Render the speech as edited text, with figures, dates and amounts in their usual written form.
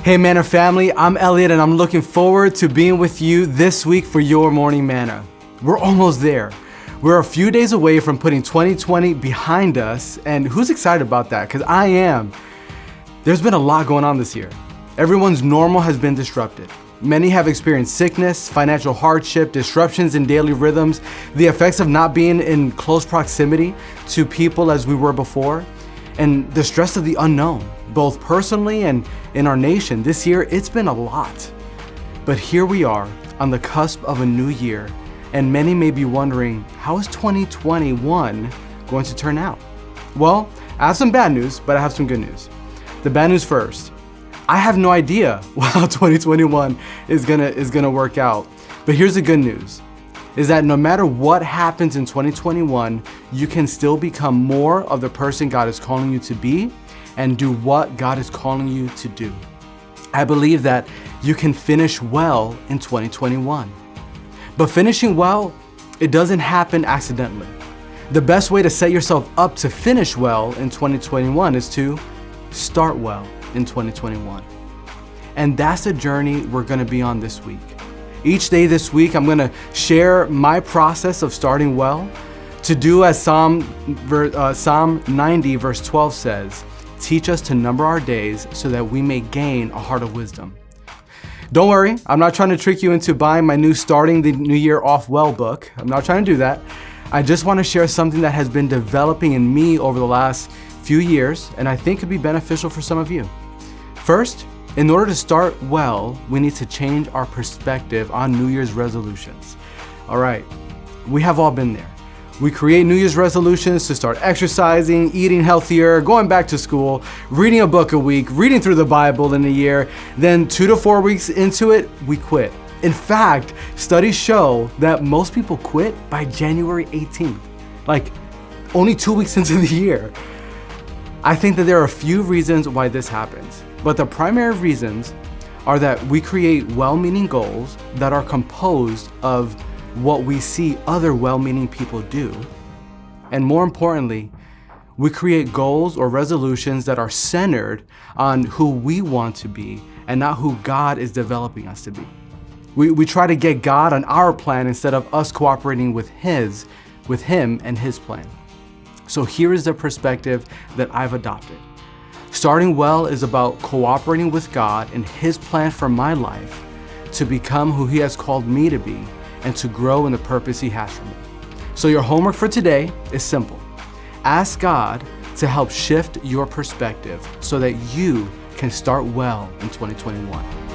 Hey Manna family, I'm Elliot and I'm looking forward to being with you this week for your Morning Manna. We're almost there. We're a few days away from putting 2020 behind us, and who's excited about that? Because I am. There's been a lot going on this year. Everyone's normal has been disrupted. Many have experienced sickness, financial hardship, disruptions in daily rhythms, the effects of not being in close proximity to people as we were before, and the stress of the unknown, both personally and in our nation. This year, it's been a lot. But here we are on the cusp of a new year, and many may be wondering, how is 2021 going to turn out? Well, I have some bad news, but I have some good news. The bad news first. I have no idea how 2021 is gonna work out. But here's the good news, is that no matter what happens in 2021, you can still become more of the person God is calling you to be and do what God is calling you to do. I believe that you can finish well in 2021. But finishing well, it doesn't happen accidentally. The best way to set yourself up to finish well in 2021 is to start well in 2021. And that's the journey we're gonna be on this week. Each day this week, I'm gonna share my process of starting well, to do as Psalm 90 verse 12 says, teach us to number our days so that we may gain a heart of wisdom. Don't worry, I'm not trying to trick you into buying my new Starting the New Year Off Well book. I'm not trying to do that. I just wanna share something that has been developing in me over the last few years, and I think could be beneficial for some of you. First, in order to start well, we need to change our perspective on New Year's resolutions. All right, we have all been there. We create New Year's resolutions to start exercising, eating healthier, going back to school, reading a book a week, reading through the Bible in a year. Then 2 to 4 weeks into it, we quit. In fact, studies show that most people quit by January 18th, like only 2 weeks into the year. I think that there are a few reasons why this happens, but the primary reasons are that we create well-meaning goals that are composed of what we see other well-meaning people do. And more importantly, we create goals or resolutions that are centered on who we want to be and not who God is developing us to be. We try to get God on our plan instead of us cooperating with Him and His plan. So here is the perspective that I've adopted. Starting well is about cooperating with God in His plan for my life to become who He has called me to be and to grow in the purpose He has for me. So your homework for today is simple. Ask God to help shift your perspective so that you can start well in 2021.